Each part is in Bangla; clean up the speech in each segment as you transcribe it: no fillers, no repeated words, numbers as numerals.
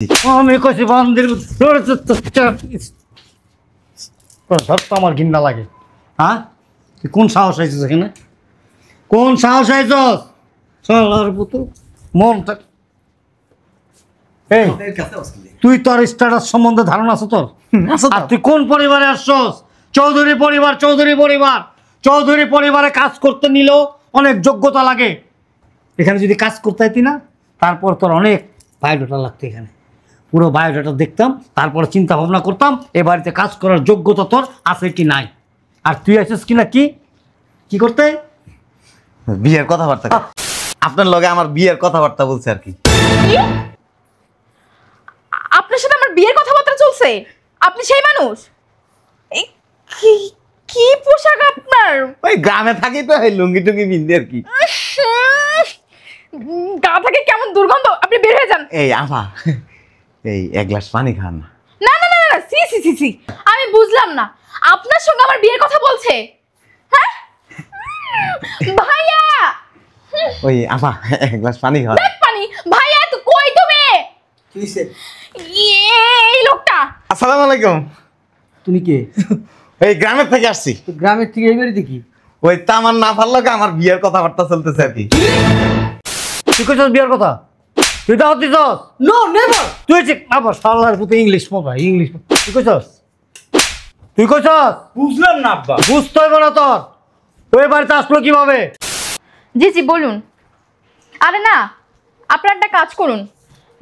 আমি কইছি বান্দির আমার ঘিন্না লাগে। হ্যাঁ, তুই কোন সাহস আইছিস এখানে? কোন সাহস আইছস? মন এই তুই তোর স্ট্যাটাস সম্বন্ধে ধারণা আছে তোর? আর তুই কোন পরিবারে আসছস? চৌধুরী পরিবার। চৌধুরী পরিবার, চৌধুরী পরিবারে কাজ করতে নিলেও অনেক যোগ্যতা লাগে। এখানে যদি কাজ করতে হইতি না, তারপর তোর অনেক বায়োডাটা লাগতো। এখানে পুরো বায়োডাটা দেখতাম, তারপরে চিন্তা ভাবনা করতাম এ বাড়িতে কাজ করার যোগ্যতা তোর আছে কি নাই। আর তুই আসিস কিনা কি করতে? বিয়ের কথাবার্তা। আপনার লগে আমার বিয়ের কথাবার্তা বলছে আর কি। আপনার সাথে আমার বিয়ের কথাবার্তা চলছে? আপনি সেই মানুষ? এই কি পোশাক আপনার? ওই গ্রামে থাকি তো, এই লুঙ্গি টুঙ্গি বিন্দি আর কি। গা থেকে কেমন দুর্গন্ধ, আপনি বের হয়ে যান। এই আফা, এই এক গ্লাস পানি খান না। না না না না, সি সি সি সি, আমি বুঝলাম না আপনার সঙ্গে আমার বিয়ের কথা বলছে। হ্যাঁ ভাইয়া, ওই আফা এক গ্লাস পানি খান। পানি? ভাইয়া তো কই তুমি? কি হইছে? এই লোকটা। আসসালামু আলাইকুম। তুমি কে? এই গ্রামের থেকে আসছি। গ্রামের থেকে এই বাড়িতে কি? ওই তামান না পারলো আমার বিয়ের কথাবার্তা চলতেছে আর কি। তুই কইছস বিয়ের কথা? তুই তো হতিছস? No never. তুই ঠিক আবার শালার পুতে ইংলিশ মোবা ইংলিশ। তুই কইছস? তুই কইছস? বুঝলাম না আব্বা। বুঝতে হইব না তোর। ওই বাড়িতে আসলো কিভাবে? জি জি বলুন। আরে না, আপনারা একটা কাজ করুন,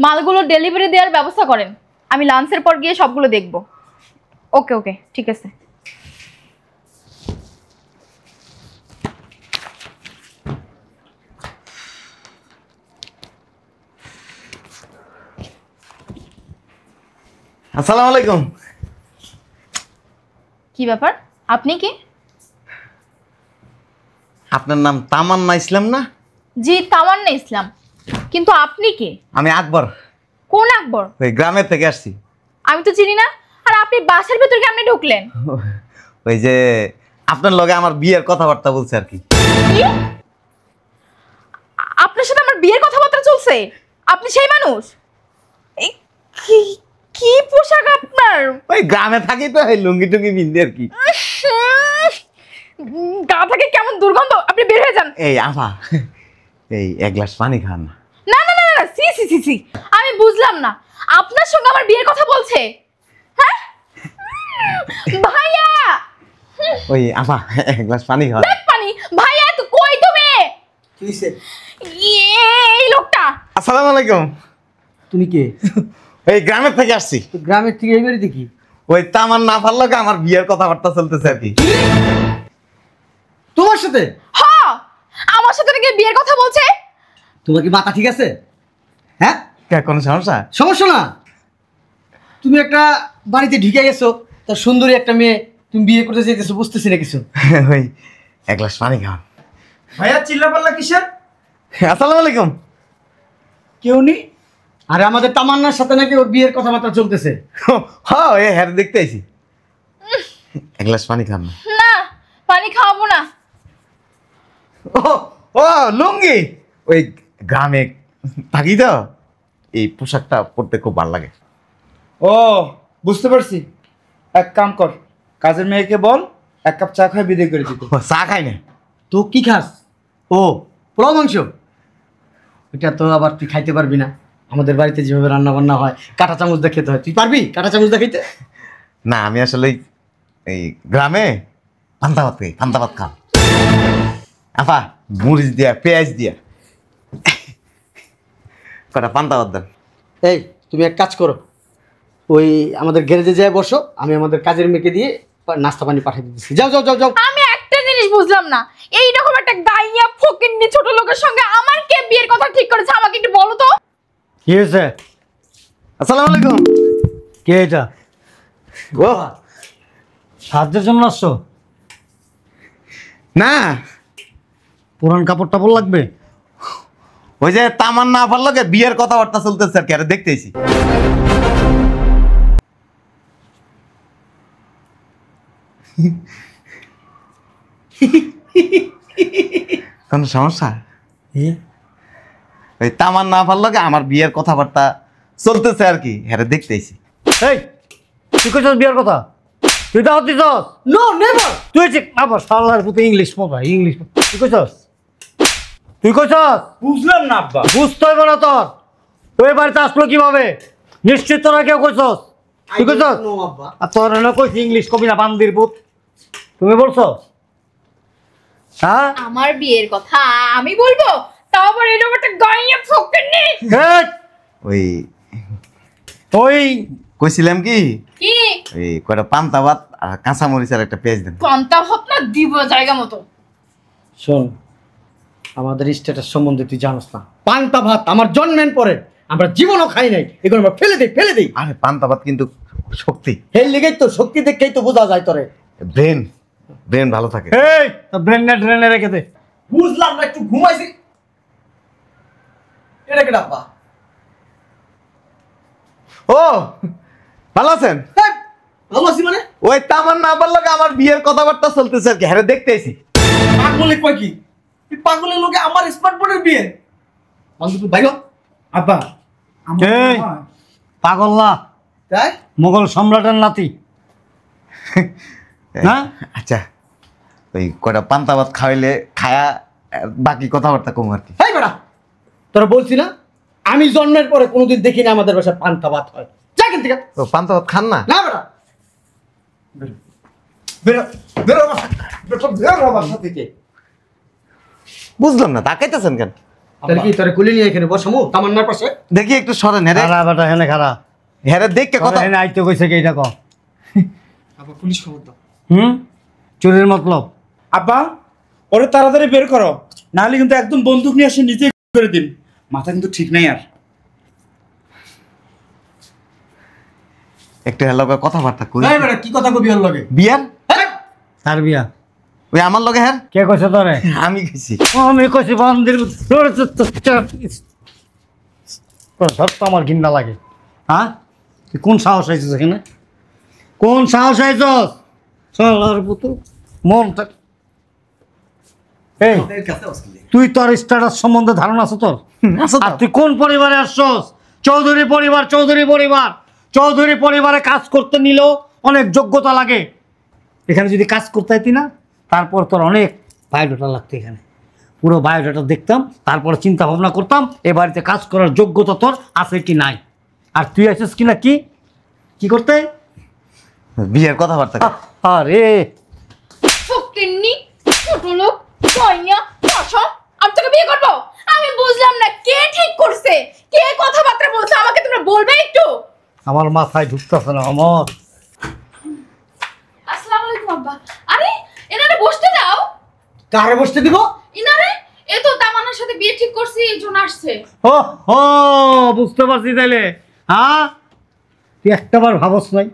মালগুলো ডেলিভারি দেওয়ার ব্যবস্থা করেন। আমি লাঞ্চের পর গিয়ে সবগুলো দেখব। ওকে ওকে, ঠিক আছে। আসসালামু আলাইকুম। কি ব্যাপার, আপনি কি? আপনার নাম তামান্না ইসলাম না? জি তামান্না ইসলাম, কিন্তু আপনি কে? আমি আকবর। কোন আকবর? ওই গ্রামের থেকে আসছি। আমি তো চিনি না। আর আপনি বাসার ভেতর কেমনে ঢুকলেন? ওই যে আপনার লগে আমার বিয়ের কথাবার্তা বলছে আর কি। কি? আপনার সাথে আমার বিয়ের কথাবার্তা চলছে? আপনি সেই মানুষ? এই কি পোশাক আপনার? ওই গ্রামে থাকি তো, এই লুঙ্গি টুঙ্গি বিন্দি আর কি। গা থেকে কেমন দুর্গন্ধ, আপনি বের হয়ে যান। এই আফা, এই এক গ্লাস পানি খান না। না না না না, সি সি সি সি, আমি বুঝলাম না আপনার সঙ্গে আমার বিয়ের কথা বলছে। হ্যাঁ ভাইয়া। ওই আফা এক গ্লাস পানি খান। পানি? ভাইয়া তো কই তুমি? কি হইছে? এই লোকটা। আসসালামু আলাইকুম। তুমি কে? এই গ্রামের থেকে আসছি। গ্রামের থেকে এই বাড়িতে কি? ওই তামান না পারলো আমার বিয়ের কথাবার্তা চলতেছে আর কি। তোমার সাথে? হ্যাঁ, আমার সাথে নাকি বিয়ের কথা বলছে। তোমার কি মাথা ঠিক আছে? হ্যাঁ, কোনো সমস্যা? সমস্যা না। তুমি একটা বাড়িতে ঢুকে গেছো, তার সুন্দরী একটা মেয়ে, তুমি বিয়ে করতে চাইতেছো, বুঝতেছি না কিছু। ওই এক গ্লাস পানি খান। ভাইয়া চিল্লা পাল্লা কিসের? আসসালামু আলাইকুম। কেউ নেই। আরে আমাদের তামান্নার সাথে নাকি ওর বিয়ের কথাবার্তা চলতেছে। হ্যাঁ, এই হ্যাঁ দেখতে আইছি। এক গ্লাস পানি খান না। না, পানি খাওয়াবো না। ও ও লুঙ্গি। ওই গ্রামে থাকি তো, এই পোশাকটা পরতে খুব ভালো লাগে। ও বুঝতে পারছি। এক কাম কর, কাজের মেয়েকে বল এক কাপ চা খাই বিদায় করে দিতে। ও, চা খাই না। তো কি খাস? ও পোলাও মাংস। ওইটা তো আবার তুই খাইতে পারবি না। আমাদের বাড়িতে যেভাবে রান্না বান্না হয়, কাঁটা চামচ দিয়ে খেতে হয়। তুই পারবি কাঁটা চামচ দিয়ে খাইতে? না, আমি আসলে এই গ্রামে পান্তা ভাত খাই। পান্তা ভাত খাও আফা, মরিচ দিয়া পেঁয়াজ দিয়া কটা পান্তা ভাত দেন। এই তুমি এক কাজ করো, ওই আমাদের গ্যারেজে যায় বসো, আমি আমাদের কাজের মেয়েকে দিয়ে নাস্তা পানি পাঠিয়ে দিচ্ছি। যাও যাও যাও যাও। আমি একটা জিনিস বুঝলাম না, এইরকম একটা গাইয়া ফকিন্নি ছোট লোকের সঙ্গে আমার কে বিয়ের কথা ঠিক করেছে, আমাকে একটু বলো তো। কি হয়েছে? আসসালামু আলাইকুম। কে এটা? ও সাহায্যের জন্য আসছো? না, পুরান কাপড় টাপড় লাগবে? ওই যে তামান না পারলো বিয়ের কথাবার্তা চলতেছে আর কি, আরে দেখতেছি। কোনো সমস্যা? ওই তামান না পারলো আমার বিয়ের কথাবার্তা চলতেছে আর কি, হ্যাঁ দেখতেছি। এই তুই কইছস বিয়ার কথা? তুই তো হতিছস? No never. তুই ঠিক আবার শালার পুতে ইংলিশ মজা ইংলিশ। তুই কইছস? তুই কইছস? বুঝলাম না আব্বা। বুঝতে হইব না তোর। তুই বাড়িতে আসলো কিভাবে? নিশ্চিত তোরা কেউ কইছস? তুই কইছস? নো আব্বা। আর তোর না কইছি ইংলিশ কবি না বান্দির পুত। তুমি বলছো? হ্যাঁ? আমার বিয়ের কথা আমি বলবো? তাও আবার এরকম একটা গাইয়া ফকিন্নি। এই, ওই ওই কইছিলাম কি, কি ওই কয়টা পান্তা ভাত আর কাঁচা মরিচ আর একটা পেঁয়াজ দেন। কান্তা ভাত না দিব জায়গা মতো। শোন, আমাদের স্ট্যাটাস সম্বন্ধে তুই জানোস না। পান্তা ভাত আমার জন্মের পরে আমরা জীবনও খাই নাই, এগুলো আমরা ফেলে দেই। আরে পান্তা ভাত কিন্তু শক্তি, হেল লেগেই তো শক্তি দেখেই তো বোঝা যায় তোরে। ব্রেন ভালো থাকে। এই তো ব্রেনটা ড্রেনে রেখে দে। বুঝলাম না, একটু ঘুমাইছি। এটা কি ডাব্বা? ও ভালো আছেন? হ্যাঁ, ভালো আছি মানে? ওই তামান না বললো আমার বিয়ের কথাবার্তা চলতেছে আর কি, হ্যাঁ দেখতেছি। পাগলে কয় কি? এই পাগলের লোকে আমার স্মার্টফোনের বিয়ে। বান্ধবী ভাই আব্বা আমার এই মনে হয় পাগল না, তাই মোগল সম্রাটের নাতি। হ্যাঁ? আচ্ছা, ওই কয়টা পান্তা ভাত খাওয়াইলে খায়া বাকি কথাবার্তা কম আর কি। এই বেটা, তোরা বলছি না আমি জন্মের পরে কোনোদিন দেখি না আমাদের বাসায় পান্তা ভাত হয়। যা কিন্তু তো পান্তা ভাত খান না? না বেটা, বেরো বেরো বেরো বাসা থেকে। বুঝলাম না, তাকাইতেছেন কেন? তাহলে কি তোরে কুলি নিয়ে এখানে বসামু তামান্নার পাশে? দেখি একটু সরেন, হ্যাঁ খারা বেটা হেনে খারা। হ্যাঁ দেখকে কথা। হেনে আইতে কইছে কি এটা ক? আবার পুলিশ খবর দাও। চুরির মতলব। আব্বা ওরে তাড়াতাড়ি বের করো, নাহলে কিন্তু একদম বন্দুক নিয়ে এসে নিজে করে দিন। মাথা কিন্তু ঠিক নাই আর। একটু হ্যাঁ লগে কথাবার্তা কই। এই বেটা কি কথা কবি ওর লগে? বিয়ার তার বিয়া ওই আমার লগে, হ্যাঁ কে কইছে তোরে? আমি গেছি। আমি কইছি বান্দির আমার ঘিন্না লাগে। হ্যাঁ তুই কোন সাহস আইছিস এখানে? কোন সাহস আইছস? চলার পুতু মনটা। এই এর কাছে আসলে তুই তোর স্ট্যাটাস সম্বন্ধে ধারণা আছে তোর? আর তুই কোন পরিবারে আসছস? চৌধুরী পরিবার, চৌধুরী পরিবার। চৌধুরী পরিবারে কাজ করতে নিলেও অনেক যোগ্যতা লাগে। এখানে যদি কাজ করতে হইতি না, তারপর তোর অনেক বায়োডাটা লাগতো। এখানে পুরো বায়োডাটা দেখতাম, তারপরে চিন্তা ভাবনা করতাম এ বাড়িতে কাজ করার যোগ্যতা তোর আছে কি নাই। আর তুই আসিস কি না কি করতে? বিয়ের কথাবার্তা কই। আরে ফকিন্নি ছোট লোক গাইয়া পাশা। আমি তোকে বিয়ে করবো? আমি বুঝলাম না কে ঠিক করছে, কে কথাবার্তা বলছে, আমাকে তোমরা বলবে একটু? আমার মাথায় ঢুকতেছে না আমার। আসসালামু আলাইকুম আব্বা। আরে এনারে বসতে দাও। কারে বসতে দিব? ইনারে এ তো তামান্নার সাথে বিয়ে ঠিক করছি, এই জন্য আসছে। ও ও বুঝতে পারছি তাইলে। হ্যাঁ তুই একটাবার ভাবস নাই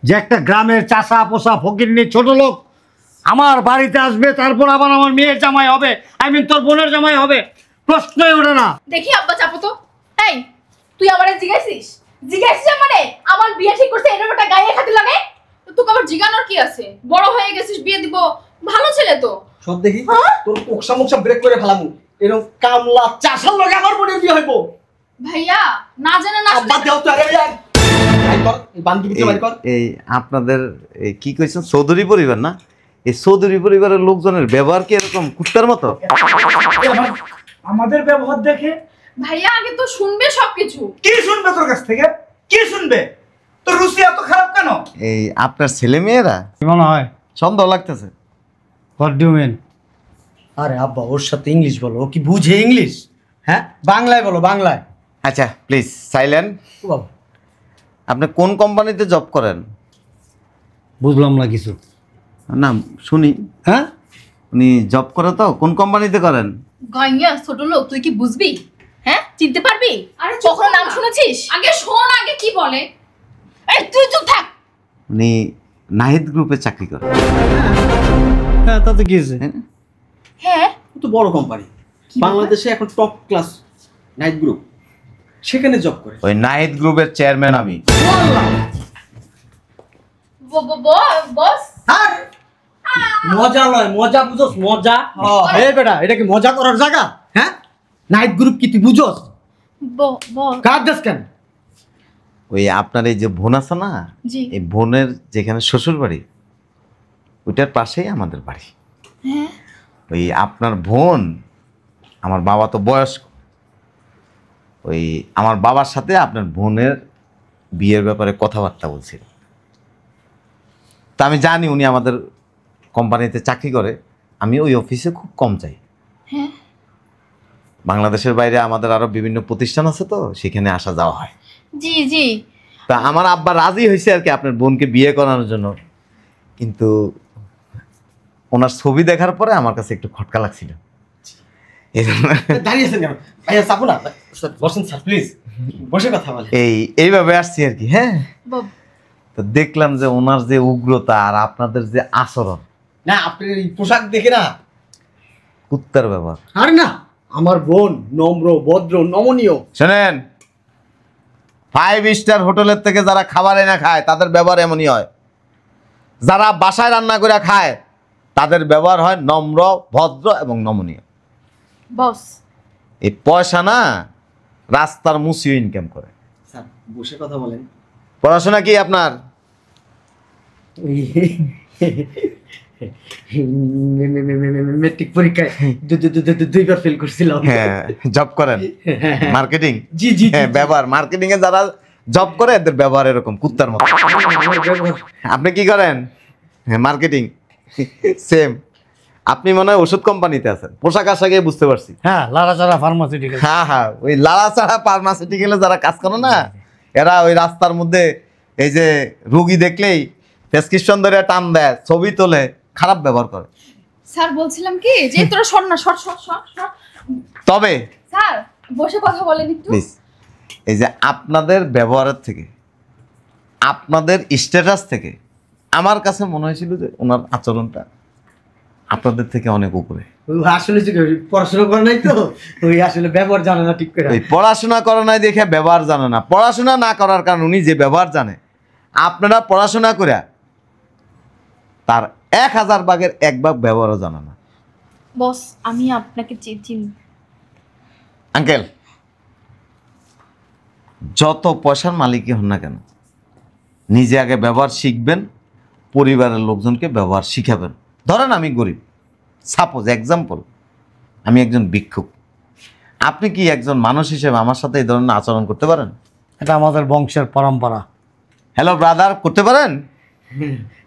যে একটা গ্রামের চাষা পোষা ফকিরনি ছোট লোক আমার বাড়িতে আসবে, তারপর আবার আমার মেয়ের জামাই হবে, তোর বোনের জামাই হবে? প্রশ্নই ওঠে না। দেখি আব্বা চাপো তো। এই তুই আমারে জিজ্ঞাসিস আমারে আমার বিয়ে ঠিক করছে এরকম একটা গায়ে খাতি লাগে? তো তোকে আবার জিগানোর কি আছে? বড় হয়ে গেছিস, বিয়ে দিব, ভালো ছেলে তো। সব দেখি তোর কোকসা মুকসা ব্রেক করে ফেলামু। এরকম কামলা চাষার লগে আমার বোনের বিয়ে হইব? ভাইয়া না জানা না আব্বা দেও তো। আরে ইয়ার ভাই কর, এই বান্ধবীকে বাড়ি কর। এই আপনাদের এই কি কইছেন চৌধুরী পরিবার না? এই চৌধুরী পরিবারের লোকজনের ব্যবহার কি এরকম কুত্তার মতো? আমাদের ব্যবহার দেখে ভাইয়া আগে তো শুনবে সবকিছু। কি শুনবে তোর কাছ থেকে? কি শুনবে? তোর রুচি এত খারাপ কেন? এই আপনার ছেলে মেয়েরা কি মনে হয়? সন্দেহ লাগতেছে। What do mean? আরে আব্বা ওর সাথে ইংলিশ বলো, ও কি বুঝে ইংলিশ? হ্যাঁ বাংলায় বলো, বাংলায়। আচ্ছা প্লিজ সাইলেন্ট। ও বাবা, আপনি কোন কোম্পানিতে জব করেন? বুঝলাম না কিছু। না শুনি। হ্যাঁ উনি জব করে তো কোন কোম্পানিতে করেন? গাইয়া ছোট লোক, তুই কি বুঝবি? হ্যাঁ চিনতে পারবি? আরে কখনো নাম শুনেছিস? আগে শোন আগে কি বলে। এই তুই চুপ থাক। উনি নাহিদ গ্রুপে চাকরি করেন। হ্যাঁ তাতে কি হয়েছে? হ্যাঁ ও তো বড় কোম্পানি, বাংলাদেশে এখন টপ ক্লাস নাইট গ্রুপ, সেখানে জব করে। ওই নাহিদ গ্রুপের চেয়ারম্যান আমি। বস আর মজা লয়, মজা বুঝোস? মজা হে বেটা, এটা কি মজা করার জায়গা? হ্যাঁ নাইট গ্রুপ কি তুই বুঝোস? বস কার দেশ কেন? ওই আপনার এই যে বোন আছে না, জি। এই বোনের যেখানে শ্বশুর বাড়ি ওইটার পাশেই আমাদের বাড়ি। হ্যাঁ। ওই আপনার বোন, আমার বাবা তো বয়স্ক, ওই আমার বাবার সাথে আপনার বোনের বিয়ের ব্যাপারে কথাবার্তা বলছিল। তা আমি জানি উনি আমাদের কোম্পানিতে চাকরি করে, আমি ওই অফিসে খুব কম যাই। হ্যাঁ। বাংলাদেশের বাইরে আমাদের আরো বিভিন্ন প্রতিষ্ঠান আছে, তো সেখানে আসা যাওয়া হয়। জি জি। তা আমার আব্বা রাজি হয়েছে আর কি আপনার বোনকে বিয়ে করানোর জন্য, কিন্তু ওনার ছবি দেখার পরে আমার কাছে একটু খটকা লাগছিল। এই জন্য- দাঁড়িয়ে আছেন কেন ভাইয়া? চাপো না স্যার, বসেন স্যার প্লিজ, বসে কথা বলে। এইভাবে আসছি আর কি। হ্যাঁ, বাব- তো দেখলাম যে ওনার যে উগ্রতা আর আপনাদের যে আচরণ, না আপনার এই পোশাক দেখে না, কুত্তার ব্যবহার। আর না আমার বোন নম্র ভদ্র নমনীয়। শোনেন, 5 স্টার হোটেলের থেকে যারা খাবার এনে খায় তাদের ব্যবহার এমনই হয়, যারা বাসায় রান্না করে খায় তাদের ব্যবহার হয় নম্র ভদ্র এবং নমনীয়। বস। এই পয়সা না রাস্তার মুসিও ইনকাম করে। স্যার বসে কথা বলেন। পড়াশোনা কি আপনার? মেট্রিক পরীক্ষায় দুইবার ফেল করছিলাম। হ্যাঁ, জব করেন মার্কেটিং। জি জি হ্যাঁ, ব্যবহার মার্কেটিং এ যারা জব করে এদের ব্যবহার এরকম কুত্তার মতো। আপনি কি করেন? হ্যাঁ, মার্কেটিং। সেম। আপনি মনে হয় ওষুধ কোম্পানিতে আছেন, পোশাক আশাকে বুঝতে পারছি। হ্যাঁ, লাড়াচাড়া ফার্মাসিউটিক্যাল। হ্যাঁ হ্যাঁ, ওই লালা ছাড়া ফার্মাসিউটিক্যালে যারা কাজ করে না, এরা ওই রাস্তার মধ্যে এই যে রুগী দেখলেই প্রেসক্রিপশন ধরে টান দেয়, ছবি তোলে, খারাপ ব্যবহার করে। স্যার বলছিলাম কি যে তোরা সর না, সর সর সর সর। তবে স্যার বসে কথা বলেন একটু। প্লিজ, এই যে আপনাদের ব্যবহারের থেকে, আপনাদের স্ট্যাটাস থেকে আমার কাছে মনে হয়েছিল যে ওনার আচরণটা আপনাদের থেকে অনেক উপরে। আসলে যে পড়াশোনা করে নাই তো, ওই আসলে ব্যবহার জানে না ঠিক করে। ওই পড়াশোনা করে নাই দেখে ব্যবহার জানে না, পড়াশোনা না করার কারণে উনি যে ব্যবহার জানে, আপনারা পড়াশোনা করে তার 1000 ভাগের 1 ভাগ ব্যবহারও জানে না। বস আমি আপনাকে চিনি। আঙ্কেল, যত পয়সার মালিকই হন না কেন, নিজে আগে ব্যবহার শিখবেন, পরিবারের লোকজনকে ব্যবহার শিখাবেন। ধরেন আমি গরিব, সাপোজ এক্সাম্পল আমি একজন ভিক্ষুক, আপনি কি একজন মানুষ হিসেবে আমার সাথে এই ধরনের আচরণ করতে পারেন? এটা আমাদের বংশের পরম্পরা। হ্যালো ব্রাদার, করতে পারেন?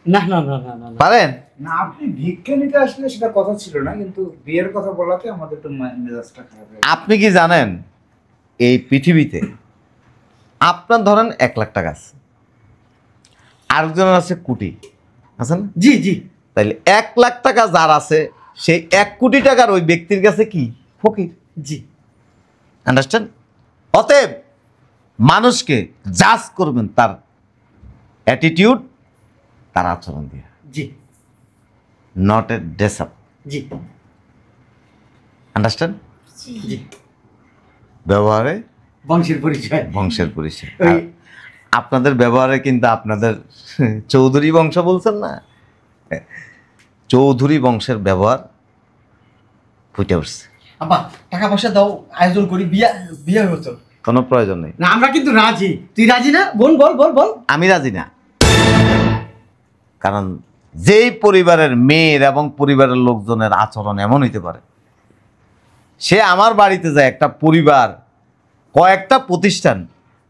না না না না না পারেন? না, আপনি ভিক্ষা নিতে আসলে সেটা কথা ছিল না, কিন্তু বিয়ের কথা বলাতে আমাদের তো মেজাজটা খারাপ হয়ে গেল। আপনি কি জানেন এই পৃথিবীতে আপনার ধরেন 1 লাখ টাকা আছে, আরেকজনের আছে কোটি, আছে না? জি জি তাইলে 1 লাখ টাকা যার আছে সেই 1 কোটি টাকার ওই ব্যক্তির কাছে কি ফকির। জি আন্ডারস্ট্যান্ড? অতএব মানুষকে জাজ করবেন তার অ্যাটিটিউড, তার আচরণ দিয়ে, জি নট এ ড্রেস আপ। জি আন্ডারস্ট্যান্ড? জি ব্যবহারে বংশের পরিচয়। বংশের পরিচয়। ওই- আর আপনাদের ব্যবহারে কিন্তু আপনাদের চৌধুরী বংশ বলছেন না, চৌধুরী বংশের ব্যবহার ফুটে উঠছে। আব্বা টাকা পয়সা দাও, আয়োজন করি, বিয়ে বিয়ে হতো। কোনো প্রয়োজন নেই। না আমরা কিন্তু রাজি। তুই রাজি না? বোন বল বল বল। আমি রাজি না, কারণ যেই পরিবারের মেয়ের এবং পরিবারের লোকজনের আচরণ এমন হইতে পারে, সে আমার বাড়িতে যায় একটা পরিবার, কয়েকটা প্রতিষ্ঠান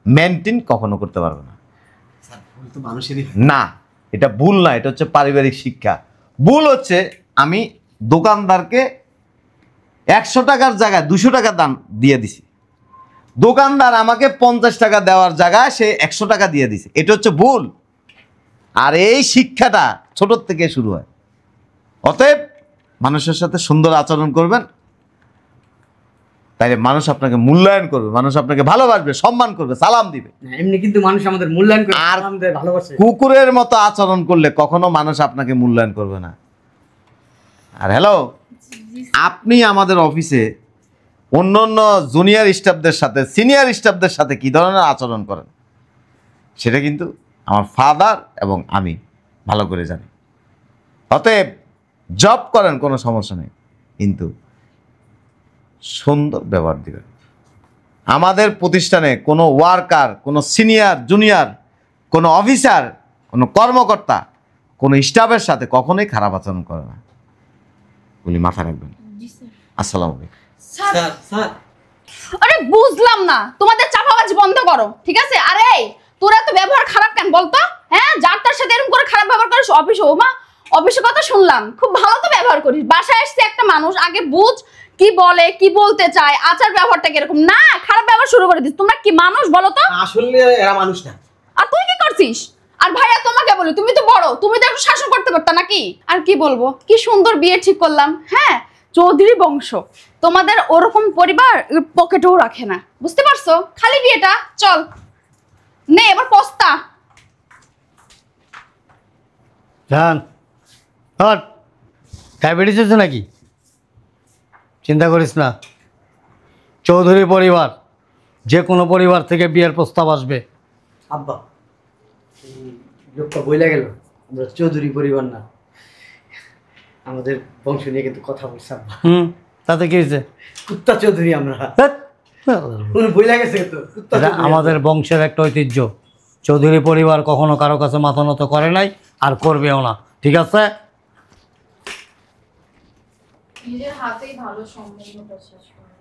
মেনটেন কখনো করতে পারবে না। স্যার ভুল তো মানুষেরই। না, এটা ভুল না, এটা হচ্ছে পারিবারিক শিক্ষা। ভুল হচ্ছে আমি দোকানদারকে 100 টাকার জায়গায় 200 টাকা দাম দিয়ে দিছি, দোকানদার আমাকে 50 টাকা দেওয়ার জায়গায় সে 100 টাকা দিয়ে দিছে, এটা হচ্ছে ভুল। আর এই শিক্ষাটা ছোটোর থেকে শুরু হয়। অতএব মানুষের সাথে সুন্দর আচরণ করবেন, তাইলে মানুষ আপনাকে মূল্যায়ন করবে, মানুষ আপনাকে ভালোবাসবে, সম্মান করবে, সালাম দিবে। না, এমনি কিন্তু মানুষ আমাদের মূল্যায়ন করে, আর সালাম দেয়, ভালোবাসে। কুকুরের মতো আচরণ করলে কখনো মানুষ আপনাকে মূল্যায়ন করবে না। আর হ্যালো, আপনি আমাদের অফিসে অন্য অন্য জুনিয়র স্টাফদের সাথে, সিনিয়র স্টাফদের সাথে কি ধরনের আচরণ করেন সেটা কিন্তু আমার ফাদার এবং আমি ভালো করে জানি। অতএব জব করেন, কোনো সমস্যা নেই, কিন্তু সুন্দর ব্যবহার দিবেন। আমাদের প্রতিষ্ঠানে কোনো ওয়ার্কার, কোনো সিনিয়র জুনিয়র, কোনো অফিসার, কোনো কর্মকর্তা, কোনো স্টাফের সাথে কখনোই খারাপ আচরণ করে না। বলি মাথায় রাখবেন। আসসালামু আলাইকুম। স্যার স্যার আরে বুঝলাম না, তোমাদের চাপাবাজি বন্ধ করো, ঠিক আছে? আরে তোরা তো ব্যবহার খারাপ কেন বলতো? হ্যাঁ, যার তার সাথে এরকম করে খারাপ ব্যবহার করিস অফিসে? ও মা, অফিসে কথা শুনলাম, খুব ভালো তো ব্যবহার করিস। বাসায় আসছে একটা মানুষ, আগে বুঝ কি বলে, কি বলতে চায়, আচার ব্যবহারটা কিরকম। না, খারাপ ব্যবহার শুরু করে দিস। তোমরা কি মানুষ বলো তো? আসলে এরা মানুষ না। আর তুই কি করছিস? আর ভাইয়া তোমাকে বলি, তুমি তো বড়, তুমি তো একটু শাসন করতে পারতা নাকি? আর কি বলবো, কি সুন্দর বিয়ে ঠিক করলাম। হ্যাঁ, চৌধুরী বংশ, তোমাদের ওরকম পরিবার পকেটেও রাখে না, বুঝতে পারছো? খালি বিয়েটা চল নে, এবার পস্তা। জান হট, ডায়াবেটিস আছে নাকি? চিন্তা করিস না, চৌধুরী পরিবার যে কোনো পরিবার থেকে বিয়ের প্রস্তাব আসবে। আব্বা, এই লোকটা বইলা গেল আমরা চৌধুরী পরিবার না, আমাদের বংশ নিয়ে কিন্তু কথা বলছে আব্বা। তাতে কি হয়েছে? কুত্তা চৌধুরী আমরা। ধ্যাৎ, উনি বইলা গেছে তো কুত্তা এটা চৌধুরী। আমাদের বংশের একটা ঐতিহ্য। চৌধুরী পরিবার কখনো কারো কাছে মাথা নত করে নাই, আর করবেও না, ঠিক আছে? নিজের হাতেই ভালো সম্বন্ধটা শেষ করে।